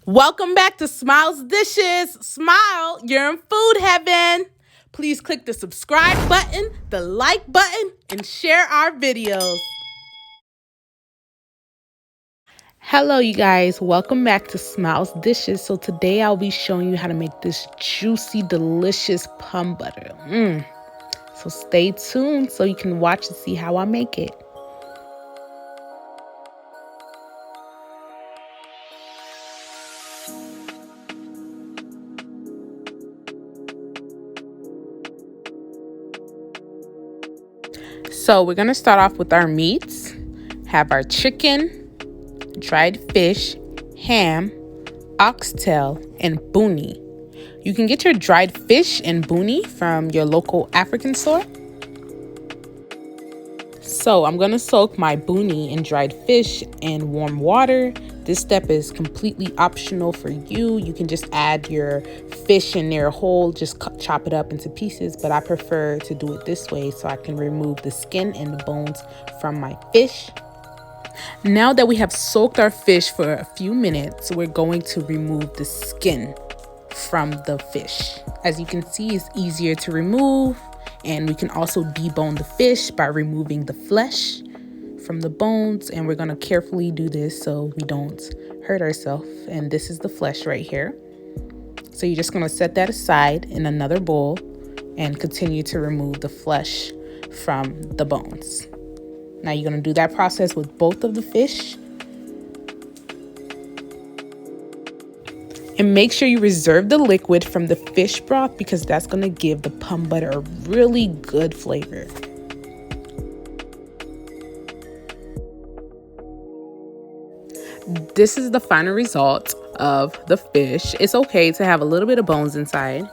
Welcome back to Smilez Dishes. Smile, you're in food heaven. Please click the subscribe button, the like button, and share our videos. Hello, you guys. Welcome back to Smilez Dishes. So today I'll be showing you how to make this juicy, delicious plum butter. So stay tuned so you can watch and see how I make it. So we're going to start off with our meats. Have our chicken, dried fish, ham, oxtail, and boney. You can get your dried fish and boney from your local African store. So I'm going to soak my boney and dried fish in warm water. This step is completely optional for you. You can just add your fish in there whole, just chop it up into pieces, but I prefer to do it this way so I can remove the skin and the bones from my fish. Now that we have soaked our fish for a few minutes, we're going to remove the skin from the fish. As you can see, it's easier to remove, and we can also debone the fish by removing the flesh from the bones, and we're going to carefully do this so we don't hurt ourselves. And this is the flesh right here. So you're just going to set that aside in another bowl and continue to remove the flesh from the bones. Now you're going to do that process with both of the fish. And make sure you reserve the liquid from the fish broth because that's going to give the plum butter a really good flavor. This is the final result of the fish. It's okay to have a little bit of bones inside.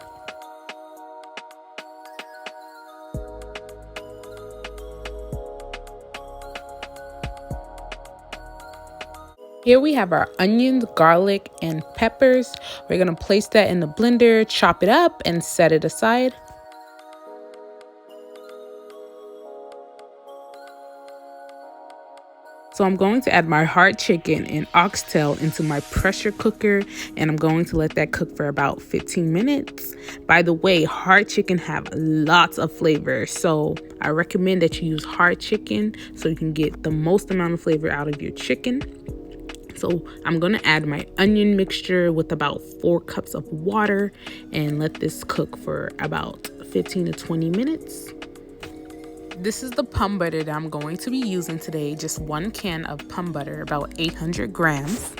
Here we have our onions, garlic, and peppers. We're going to place that in the blender, chop it up, and set it aside. So I'm going to add my hard chicken and oxtail into my pressure cooker, and I'm going to let that cook for about 15 minutes. By the way, hard chicken have lots of flavor, so I recommend that you use hard chicken so you can get the most amount of flavor out of your chicken. So I'm going to add my onion mixture with about 4 cups of water and let this cook for about 15 to 20 minutes. This is the plum butter that I'm going to be using today. Just 1 can of plum butter, about 800 grams.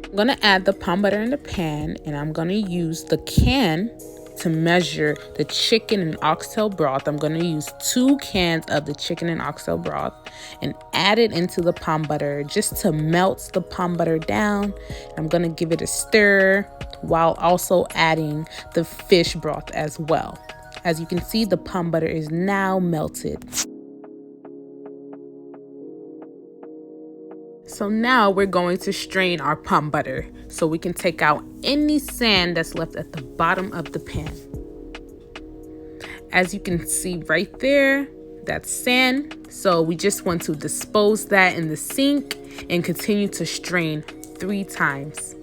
I'm going to add the plum butter in the pan, and I'm going to use the can to measure the chicken and oxtail broth. I'm going to use 2 cans of the chicken and oxtail broth and add it into the plum butter just to melt the plum butter down. I'm going to give it a stir while also adding the fish broth as well. As you can see, the plum butter is now melted. So now we're going to strain our plum butter so we can take out any sand that's left at the bottom of the pan. As you can see right there, that's sand. So we just want to dispose that in the sink and continue to strain 3 times.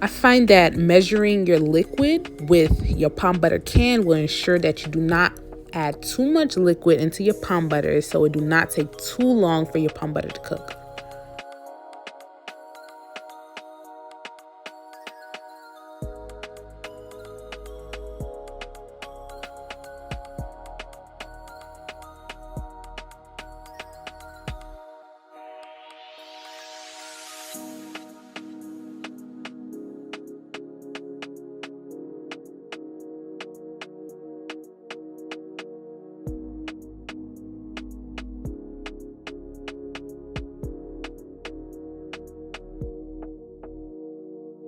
I find that measuring your liquid with your plum butter can will ensure that you do not add too much liquid into your plum butter, so it do not take too long for your plum butter to cook.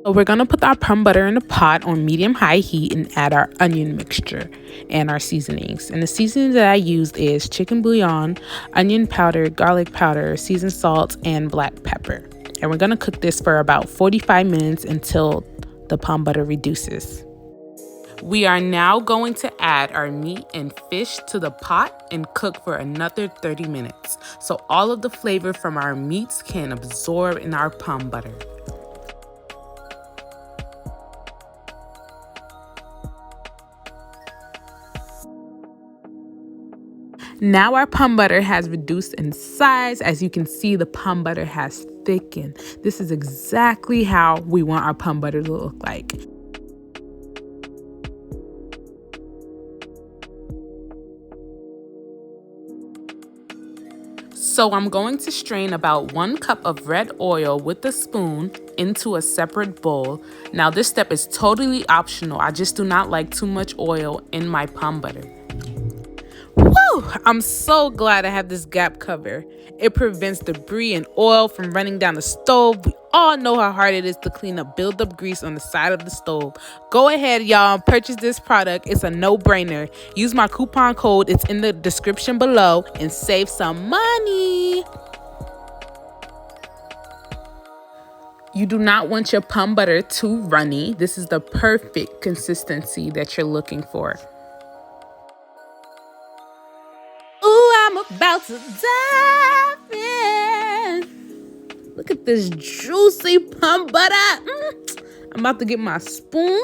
So we're going to put our plum butter in a pot on medium-high heat and add our onion mixture and our seasonings. And the seasonings that I used is chicken bouillon, onion powder, garlic powder, seasoned salt, and black pepper. And we're going to cook this for about 45 minutes until the plum butter reduces. We are now going to add our meat and fish to the pot and cook for another 30 minutes so all of the flavor from our meats can absorb in our palm butter. Now our palm butter has reduced in size. As you can see, the palm butter has thickened. This is exactly how we want our palm butter to look like. So I'm going to strain about 1 cup of red oil with a spoon into a separate bowl. Now this step is totally optional. I just do not like too much oil in my palm butter. Woo! I'm so glad I have this gap cover. It prevents debris and oil from running down the stove. We all know how hard it is to clean up buildup grease on the side of the stove. Go ahead, y'all, and purchase this product. It's a no-brainer. Use my coupon code. It's in the description below and save some money. You do not want your palm butter too runny. This is the perfect consistency that you're looking for. I'm about to dive in. Look at this juicy palm butter. I'm about to get my spoon.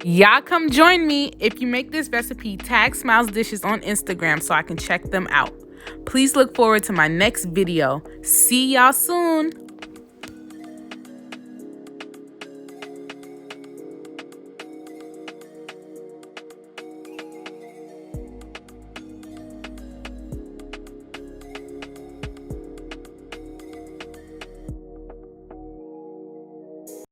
Y'all come join me. If you make this recipe, tag Smilez Dishez on Instagram so I can check them out. Please look forward to my next video. See y'all soon.